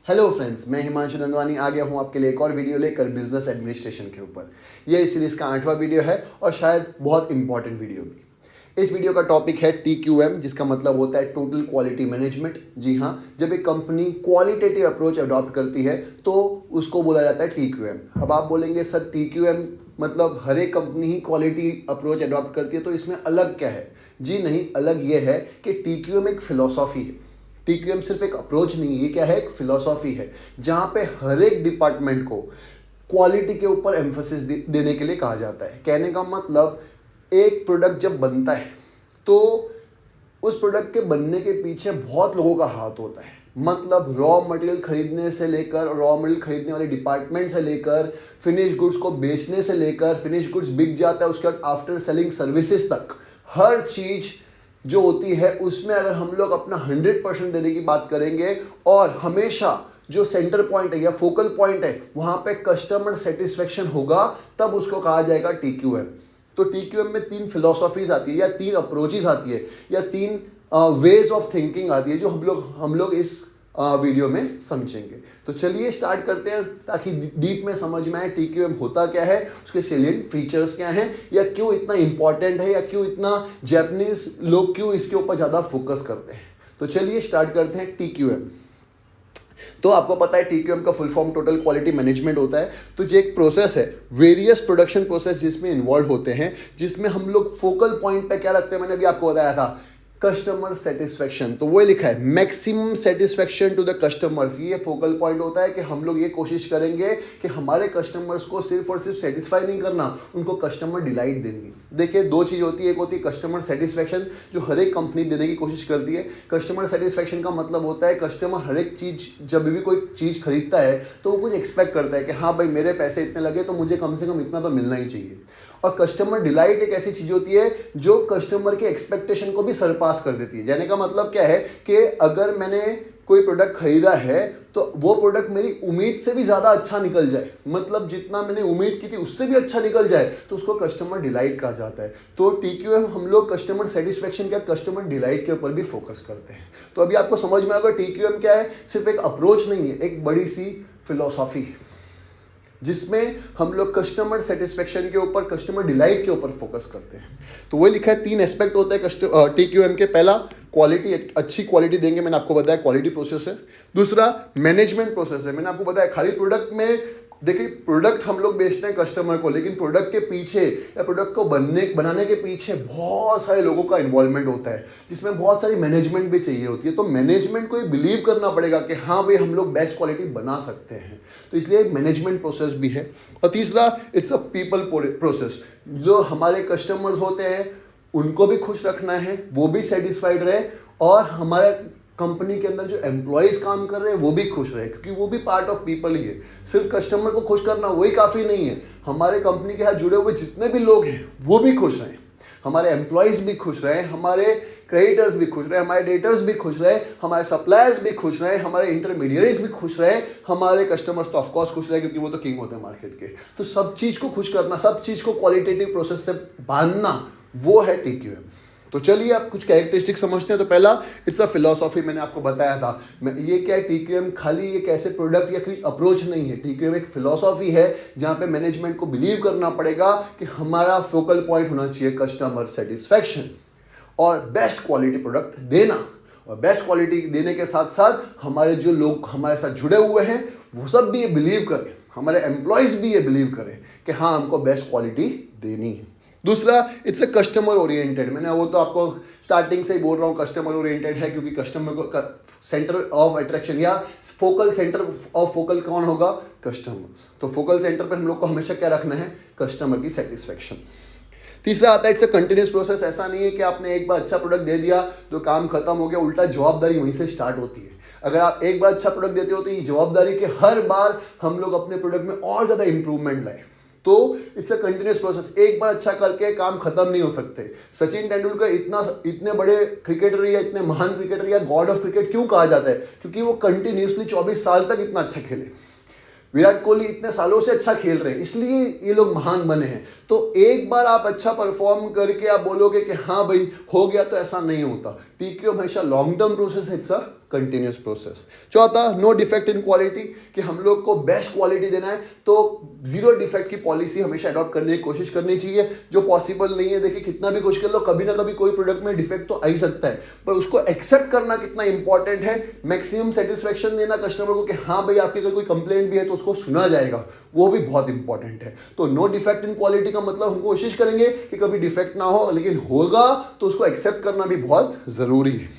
Hello friends, मैं हिमांशु नंदवानी आ गया हूं आपके लिए एक और वीडियो लेकर बिजनेस एडमिनिस्ट्रेशन के ऊपर। यह इस सीरीज का 8वां वीडियो है और शायद बहुत इंपॉर्टेंट वीडियो भी। इस वीडियो का टॉपिक है TQM, जिसका मतलब होता है टोटल क्वालिटी मैनेजमेंट। जी हाँ, जब एक कंपनी क्वालिटेटिव अप्रोच अडॉप्ट करती है तो उसको बोला जाता है TQM। अब आप बोलेंगे सर TQM मतलब हर एक कंपनी ही क्वालिटी अप्रोच अडॉप्ट करती है, तो इसमें अलग क्या है? जी नहीं, अलग ये है कि TQM एक फिलॉसॉफी है। TQM सिर्फ एक अप्रोच नहीं है, ये क्या है? एक फिलॉसॉफी है जहां पे हर एक डिपार्टमेंट को क्वालिटी के ऊपर एम्फोसिस देने के लिए कहा जाता है। कहने का मतलब, एक प्रोडक्ट जब बनता है तो उस प्रोडक्ट के बनने के पीछे बहुत लोगों का हाथ होता है। मतलब रॉ मटेरियल खरीदने से लेकर, रॉ मटेरियल खरीदने वाले डिपार्टमेंट से लेकर, फिनिश गुड्स को बेचने से लेकर, फिनिश गुड्स बिक जाता है उसके बाद आफ्टर सेलिंग सर्विसेज तक, हर चीज जो होती है उसमें अगर हम लोग अपना 100% देने की बात करेंगे और हमेशा जो सेंटर पॉइंट है या फोकल पॉइंट है वहां पे कस्टमर सेटिस्फेक्शन होगा, तब उसको कहा जाएगा TQM। तो TQM में 3 फिलोसॉफीज आती है या 3 अप्रोचेस आती है या 3 वेज ऑफ थिंकिंग आती है जो हम लोग इस वीडियो में समझेंगे। तो चलिए स्टार्ट करते हैं ताकि डीप में समझ में आए TQM होता क्या है, उसके सैलिएंट फीचर्स क्या हैं, या क्यों इतना इंपॉर्टेंट है, या क्यों इतना जापानीज लोग क्यों इसके ऊपर ज़्यादा फोकस करते हैं। तो चलिए स्टार्ट करते हैं TQM। तो आपको पता है TQM का full form total quality management होता है। तो जो एक प्रोसेस है, वेरियस प्रोडक्शन प्रोसेस जिसमें इन्वॉल्व होते हैं, जिसमें हम लोग फोकल पॉइंट पे क्या रखते हैं, मैंने अभी आपको बताया था कस्टमर सेटिस्फेक्शन। तो वो लिखा है maximum satisfaction to the customers. ये फोकल पॉइंट होता है कि हम लोग ये कोशिश करेंगे कि हमारे कस्टमर्स को सिर्फ और सिर्फ सेटिस्फाई नहीं करना, उनको कस्टमर डिलाइट देंगे। देखिए, 2 चीज़ होती है। एक होती है कस्टमर सेटिस्फेक्शन, जो हर एक कंपनी देने की कोशिश करती है। कस्टमर सेटिस्फेक्शन का मतलब होता है कस्टमर हर एक चीज़, जब भी कोई चीज़ खरीदता है तो वो कुछ एक्सपेक्ट करता है कि हाँ भाई, मेरे पैसे इतने लगे तो मुझे कम से कम इतना तो मिलना ही चाहिए। और कस्टमर डिलाइट एक ऐसी चीज होती है जो कस्टमर के एक्सपेक्टेशन को भी सरपास कर देती है। जाने का मतलब क्या है कि अगर मैंने कोई प्रोडक्ट खरीदा है तो वो प्रोडक्ट मेरी उम्मीद से भी ज़्यादा अच्छा निकल जाए, मतलब जितना मैंने उम्मीद की थी उससे भी अच्छा निकल जाए, तो उसको कस्टमर डिलाइट कहा जाता है। तो TQM हम लोग कस्टमर सेटिस्फेक्शन के कस्टमर डिलाइट के ऊपर भी फोकस करते हैं। तो अभी आपको समझ में आएगा TQM क्या है। सिर्फ एक अप्रोच नहीं है, एक बड़ी सी फिलोसॉफी है जिसमें हम लोग कस्टमर सेटिस्फेक्शन के ऊपर, कस्टमर डिलाइट के ऊपर फोकस करते हैं। तो वही लिखा है 3 एस्पेक्ट होते हैं TQM के। पहला, क्वालिटी, अच्छी क्वालिटी देंगे, मैंने आपको बताया क्वालिटी प्रोसेस है। दूसरा, मैनेजमेंट प्रोसेस है, मैंने आपको बताया खाली प्रोडक्ट में, देखिए प्रोडक्ट हम लोग बेचते हैं कस्टमर को, लेकिन प्रोडक्ट के पीछे या प्रोडक्ट को बनाने के पीछे बहुत सारे लोगों का इन्वॉल्वमेंट होता है, जिसमें बहुत सारी मैनेजमेंट भी चाहिए होती है। तो मैनेजमेंट को ये बिलीव करना पड़ेगा कि हाँ भाई, हम लोग बेस्ट क्वालिटी बना सकते हैं। तो इसलिए एक मैनेजमेंट प्रोसेस भी है। और तीसरा, इट्स अ पीपल प्रोसेस। जो हमारे कस्टमर्स होते हैं उनको भी खुश रखना है, वो भी सेटिस्फाइड रहे, और हमारे कंपनी के अंदर जो एम्प्लॉयज काम कर रहे हैं वो भी खुश रहे, क्योंकि वो भी पार्ट ऑफ पीपल ही है। सिर्फ कस्टमर को खुश करना वही काफ़ी नहीं है, हमारे कंपनी के साथ जुड़े हुए जितने भी लोग हैं वो भी खुश रहें, हमारे एम्प्लॉयज भी खुश रहें, हमारे क्रेडिटर्स भी खुश रहे, हमारे डेटर्स भी खुश रहे, हमारे सप्लायर्स भी खुश रहे, हमारे इंटरमीडिएट्स भी खुश रहे, हमारे कस्टमर्स तो ऑफकोर्स खुश रहे, क्योंकि वो तो किंग होते हैं मार्केट के। तो सब चीज़ को खुश करना, सब चीज़ को क्वालिटेटिव प्रोसेस से बांधना, वो है TQM। तो चलिए आप कुछ कैरेक्टरिस्टिक समझते हैं। तो पहला, इट्स अ फिलॉसॉफी, मैंने आपको बताया था। ये क्या है TQM? खाली एक ऐसे प्रोडक्ट या कोई अप्रोच नहीं है। TQM एक फिलॉसॉफी है जहां पे मैनेजमेंट को बिलीव करना पड़ेगा कि हमारा फोकल पॉइंट होना चाहिए कस्टमर सेटिस्फैक्शन और बेस्ट क्वालिटी प्रोडक्ट देना। और बेस्ट क्वालिटी देने के साथ साथ हमारे जो लोग हमारे साथ जुड़े हुए हैं वो सब भी ये बिलीव करें, हमारे एम्प्लॉयज़ भी ये बिलीव करें कि हाँ, हमको बेस्ट क्वालिटी देनी है। दूसरा, इट्स अ कस्टमर ओरिएंटेड। मैंने वो तो आपको स्टार्टिंग से ही बोल रहा हूँ, कस्टमर ओरिएंटेड है, क्योंकि कस्टमर को सेंटर ऑफ अट्रैक्शन या फोकल सेंटर ऑफ फोकल कौन होगा? कस्टमर्स। तो फोकल सेंटर पे हम लोग को हमेशा क्या रखना है? कस्टमर की सेटिस्फेक्शन। तीसरा आता है इट्स अ कंटिन्यूस प्रोसेस। ऐसा नहीं है कि आपने एक बार अच्छा प्रोडक्ट दे दिया तो काम खत्म हो गया, उल्टा जवाबदारी वहीं से स्टार्ट होती है। अगर आप एक बार अच्छा प्रोडक्ट देते हो तो ये जवाबदारी कि हर बार हम लोग अपने प्रोडक्ट में और ज़्यादा इंप्रूवमेंट लाए। तो इट्स अ कंटिन्यूस प्रोसेस, एक बार अच्छा करके काम खत्म नहीं हो सकते। सचिन तेंदुलकर इतने बड़े क्रिकेटर या इतने महान क्रिकेटर या गॉड ऑफ क्रिकेट क्यों कहा जाता है? क्योंकि वो कंटिन्यूसली 24 साल तक इतना अच्छा खेले। विराट कोहली इतने सालों से अच्छा खेल रहे हैं, इसलिए ये लोग महान बने हैं। तो एक बार आप अच्छा परफॉर्म करके आप बोलोगे कि हाँ भाई हो गया, तो ऐसा नहीं होता। TQM हमेशा लॉन्ग टर्म प्रोसेस है, इट्स अ कंटिन्यूस प्रोसेस। चौथा, नो डिफेक्ट इन क्वालिटी, कि हम लोग को बेस्ट क्वालिटी देना है तो जीरो डिफेक्ट की पॉलिसी हमेशा अडॉप्ट करने की कोशिश करनी चाहिए, जो पॉसिबल नहीं है। देखिए कितना भी कोशिश कर लो, कभी ना कभी कोई प्रोडक्ट में डिफेक्ट तो आ ही सकता है, पर उसको एक्सेप्ट करना कितना इंपॉर्टेंट है। मैक्सिमम सेटिस्फेक्शन देना कस्टमर को कि हाँ भाई आपकी अगर कोई कंप्लेंट भी है तो उसको सुना जाएगा, वो भी बहुत इंपॉर्टेंट है। तो नो डिफेक्ट इन क्वालिटी का मतलब हम कोशिश करेंगे कि कभी डिफेक्ट ना हो, लेकिन होगा तो उसको एक्सेप्ट करना भी बहुत जरूरी है।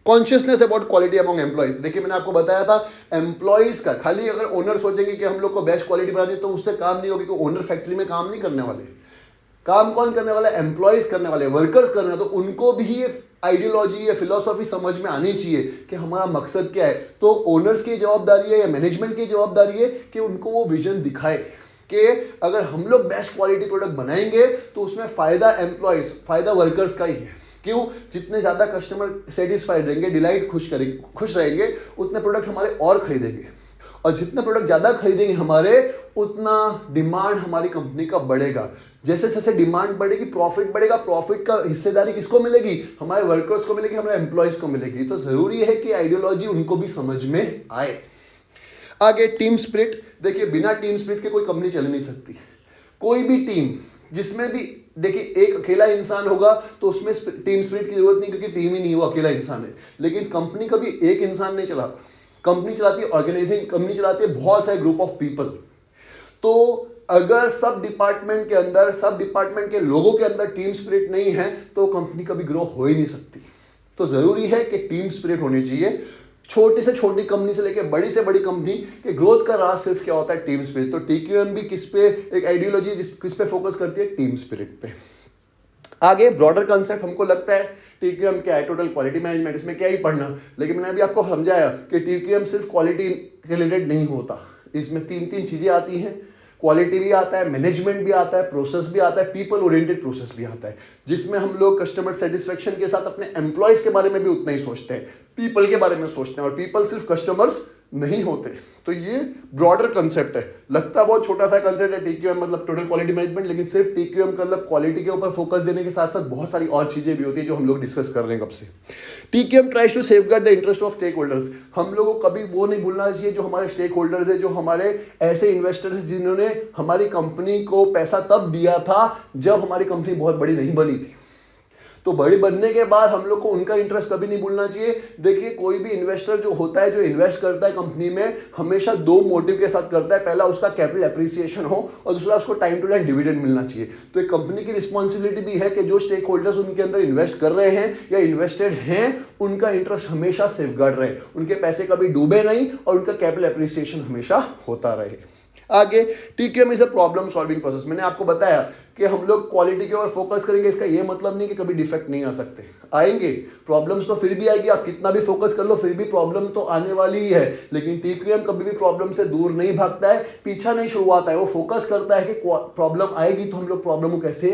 Consciousness about quality among employees, देखिए मैंने आपको बताया था एम्प्लॉइज का, खाली अगर ओनर सोचेंगे कि हम लोग को बेस्ट क्वालिटी बनानी है तो उससे काम नहीं होगी, क्योंकि ओनर फैक्ट्री में काम नहीं करने वाले। काम कौन करने वाला है? एम्प्लॉइज करने वाले, वर्कर्स करने वाले। तो उनको भी ये आइडियोलॉजी या फिलोसॉफी समझ में आनी चाहिए कि हमारा मकसद क्या है। तो ओनर्स की जवाबदारी है या मैनेजमेंट की जवाबदारी है कि उनको वो विजन दिखाए कि अगर हम लोग बेस्ट क्वालिटी प्रोडक्ट बनाएंगे तो उसमें फायदा एम्प्लॉइज, फायदा वर्कर्स का ही है। क्यों? जितने ज़्यादा कस्टमर सेटिस्फाइड रहेंगे, डिलाइट खुश रहेंगे, उतने प्रोडक्ट हमारे और खरीदेंगे, और जितने प्रोडक्ट ज़्यादा खरीदेंगे हमारे, उतना डिमांड हमारी कंपनी का बढ़ेगा। जैसे जैसे डिमांड बढ़ेगी प्रॉफिट बढ़ेगा। प्रॉफिट का हिस्सेदारी किसको मिलेगी? हमारे वर्कर्स को मिलेगी, हमारे एम्प्लॉयज को मिलेगी। तो ज़रूरी है कि आइडियोलॉजी उनको भी समझ में आए। आगे टीम स्पिरिट, देखिए बिना टीम स्पिरिट के कोई कंपनी चल नहीं सकती। कोई भी टीम जिसमें भी, देखिए एक अकेला इंसान होगा तो उसमें टीम स्पिरिट की जरूरत नहीं, क्योंकि टीम ही नहीं, वो अकेला इंसान है। लेकिन कंपनी कभी एक इंसान नहीं चलाता, कंपनी चलाती है ऑर्गेनाइजिंग, कंपनी चलाती है बहुत सारे ग्रुप ऑफ पीपल। तो अगर सब डिपार्टमेंट के अंदर, सब डिपार्टमेंट के लोगों के अंदर टीम स्पिरिट नहीं है तो कंपनी कभी ग्रो हो ही नहीं सकती। तो जरूरी है कि टीम स्पिरिट होनी चाहिए। छोटी से छोटी कंपनी से लेकर बड़ी से बड़ी कंपनी के ग्रोथ का राज सिर्फ क्या होता है? Team spirit. तो TQM भी किस पे एक आइडियोलॉजी किस पे फोकस करती है? टीम स्पिरिट पे। आगे ब्रॉडर कंसेप्ट, हमको लगता है TQM क्या है? टोटल क्वालिटी मैनेजमेंट, इसमें क्या ही पढ़ना। लेकिन मैंने अभी आपको समझाया कि TQM सिर्फ क्वालिटी रिलेटेड नहीं होता, इसमें तीन चीजें आती हैं। क्वालिटी भी आता है, मैनेजमेंट भी आता है, प्रोसेस भी आता है, पीपल ओरिएंटेड प्रोसेस भी आता है, जिसमें हम लोग कस्टमर सेटिस्फेक्शन के साथ अपने एम्प्लॉयज के बारे में भी उतना ही सोचते हैं, पीपल के बारे में सोचते हैं। और पीपल सिर्फ कस्टमर्स नहीं होते। तो ये ब्रॉडर कंसेप्ट है। लगता बहुत छोटा सा कंसेप्ट है TQM मतलब टोटल क्वालिटी मैनेजमेंट, लेकिन सिर्फ TQM का मतलब क्वालिटी के ऊपर फोकस देने के साथ साथ बहुत सारी और चीजें भी होती है जो हम लोग डिस्कस कर रहे हैं कब से। TQM tries to safeguard the interest of stakeholders. हम लोगों को कभी वो नहीं भूलना चाहिए जो हमारे स्टेक होल्डर्स है, जो हमारे ऐसे इन्वेस्टर्स जिन्होंने हमारी कंपनी को पैसा तब दिया था जब हमारी कंपनी बहुत बड़ी नहीं बनी थी। तो बड़ी बनने के बाद हम लोग को उनका इंटरेस्ट कभी नहीं भूलना चाहिए। देखिए कोई भी इन्वेस्टर जो होता है, जो इन्वेस्ट करता है कंपनी में, हमेशा दो मोटिव के साथ करता है। पहला उसका कैपिटल एप्रिसिएशन हो और दूसरा उसको टाइम टू टाइम डिविडेंड मिलना चाहिए। तो एक कंपनी की रिस्पॉन्सिबिलिटी भी है कि जो स्टेक होल्डर्स उनके अंदर इन्वेस्ट कर रहे हैं या इन्वेस्टेड हैं, उनका इंटरेस्ट हमेशा सेफगार्ड रहे, उनके पैसे कभी डूबे नहीं और उनका कैपिटल एप्रिसिएशन हमेशा होता रहे। आगे TQM is a problem solving process. मैंने आपको बताया कि हम लोग क्वालिटी के ऊपर फोकस करेंगे, इसका ये मतलब नहीं कि कभी डिफेक्ट नहीं आ सकते, आएंगे प्रॉब्लम्स तो फिर भी आएगी। आप कितना भी फोकस कर लो फिर भी प्रॉब्लम तो आने वाली ही है। लेकिन TQM कभी भी प्रॉब्लम से दूर नहीं भागता है, पीछा नहीं छुड़वाता है। वो फोकस करता है कि प्रॉब्लम आएगी तो हम लोग प्रॉब्लम को कैसे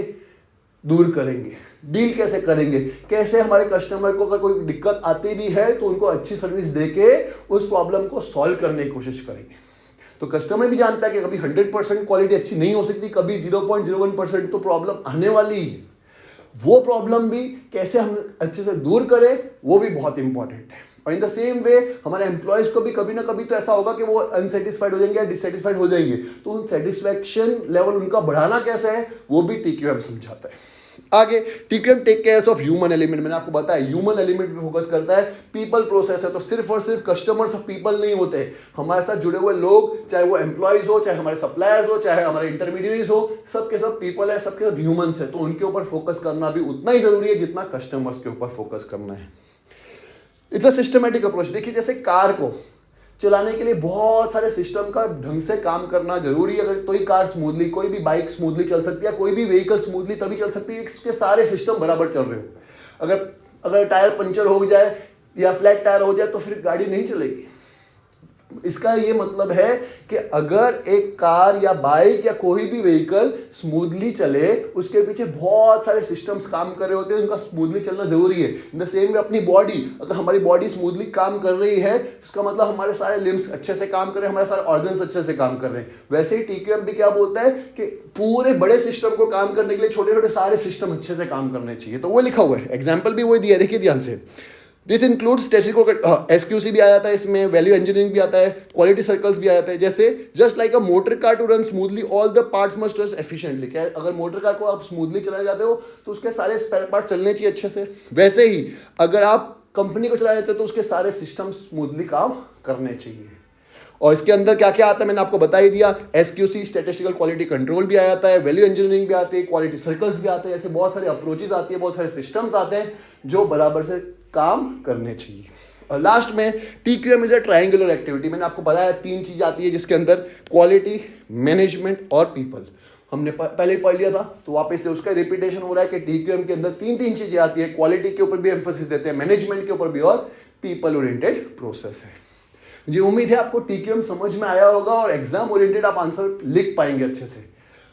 दूर करेंगे, डील कैसे करेंगे, कैसे हमारे कस्टमर को अगर कोई दिक्कत आती भी है तो उनको अच्छी सर्विस देके उस प्रॉब्लम को सॉल्व करने की कोशिश करेंगे। तो कस्टमर भी जानता है कि कभी 100% क्वालिटी अच्छी नहीं हो सकती, कभी 0.01% तो प्रॉब्लम आने वाली है। वो प्रॉब्लम भी कैसे हम अच्छे से दूर करें, वो भी बहुत इंपॉर्टेंट है। और इन द सेम वे हमारे एम्प्लॉयज को भी कभी ना कभी तो ऐसा होगा कि वो अनसेटिस्फाइड हो जाएंगे या डिससेटिस्फाइड हो जाएंगे। तो उन सेटिस्फैक्शन लेवल उनका बढ़ाना कैसे है, वो भी TQM समझाता है। आगे TQM take care of human element. मैंने आपको बताया ह्यूमन एलिमेंट पे फोकस करता है, पीपल प्रोसेस है। तो सिर्फ और सिर्फ कस्टमर्स पीपल नहीं होते, हमारे साथ जुड़े हुए लोग, चाहे वो एम्प्लॉयज हो, चाहे हमारे सप्लायर्स हो, चाहे हमारे इंटरमीडिएट्स हो, सबके सब पीपल है, सबके सब ह्यूमंस है। तो उनके ऊपर फोकस करना भी उतना ही जरूरी है जितना कस्टमर्स के ऊपर फोकस करना है। It's a systematic approach. देखिए जैसे कार को चलाने के लिए बहुत सारे सिस्टम का ढंग से काम करना जरूरी है। अगर तो ही कार स्मूथली, कोई भी बाइक स्मूथली चल सकती है, कोई भी व्हीकल स्मूथली तभी चल सकती है इसके सारे सिस्टम बराबर चल रहे हो। अगर टायर पंचर हो जाए या फ्लैट टायर हो जाए तो फिर गाड़ी नहीं चलेगी। इसका ये मतलब है कि अगर एक कार या बाइक या कोई भी व्हीकल स्मूथली चले, उसके पीछे बहुत सारे सिस्टम्स काम कर रहे होते हैं, उनका स्मूथली चलना जरूरी है। इन द सेम वे अपनी बॉडी, अगर हमारी बॉडी स्मूथली काम कर रही है इसका मतलब हमारे सारे लिम्स अच्छे से काम कर रहे हैं, हमारे सारे ऑर्गन्स अच्छे से काम कर रहे हैं। वैसे ही TQM भी क्या बोलता है कि पूरे बड़े सिस्टम को काम करने के लिए छोटे छोटे सारे सिस्टम अच्छे से काम करने चाहिए। तो वो लिखा हुआ है, एग्जाम्पल भी वही दिया, देखिए ध्यान से। दिस इंक्लूड्स SQC भी आ जाता है इसमें, वैल्यू इंजीनियरिंग भी आता है, क्वालिटी सर्कल्स भी आ जाते हैं। जैसे just like a motor car to run smoothly all the parts must run efficiently. क्या अगर मोटर कार को आप स्मूथली चलाने जाते हो तो उसके सारे स्पेयर पार्ट चलने चाहिए अच्छे से। वैसे ही अगर आप कंपनी को चलाना चाहते हो तो उसके सारे सिस्टम स्मूथली काम करने चाहिए। और इसके अंदर क्या क्या आता है मैंने आपको बता ही दिया। SQC स्टैटिस्टिकल क्वालिटी कंट्रोल भी आ जाता है, वैल्यू इंजीनियरिंग भी आती है, क्वालिटी सर्कल्स भी आते हैं। ऐसे बहुत सारे अप्रोचेस आती है, बहुत सारे सिस्टम्स आते हैं जो बराबर से काम करने चाहिए। और लास्ट में TQM is a triangular activity. मैंने आपको बताया 3 चीज आती है जिसके अंदर क्वालिटी, मैनेजमेंट और पीपल। हमने पहले पढ़ लिया था तो वापस से उसका रिपीटेशन हो रहा है कि TQM के अंदर 3 चीजें आती है। क्वालिटी के ऊपर भी एम्फोसिस देते हैं, मैनेजमेंट के ऊपर भी, और पीपल ओरिएंटेड प्रोसेस है। मुझे उम्मीद है आपको TQM समझ में आया होगा और एग्जाम ओरिएंटेड आप आंसर लिख पाएंगे अच्छे से।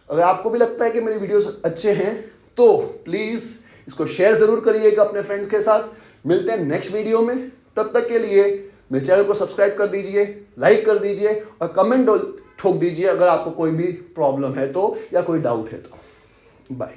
अगर आपको भी लगता है कि मेरे वीडियोस अच्छे हैं तो प्लीज इसको शेयर जरूर करिएगा अपने फ्रेंड्स के साथ। मिलते हैं नेक्स्ट वीडियो में, तब तक के लिए मेरे चैनल को सब्सक्राइब कर दीजिए, लाइक कर दीजिए और कमेंट ठोक दीजिए अगर आपको कोई भी प्रॉब्लम है तो, या कोई डाउट है तो। बाय।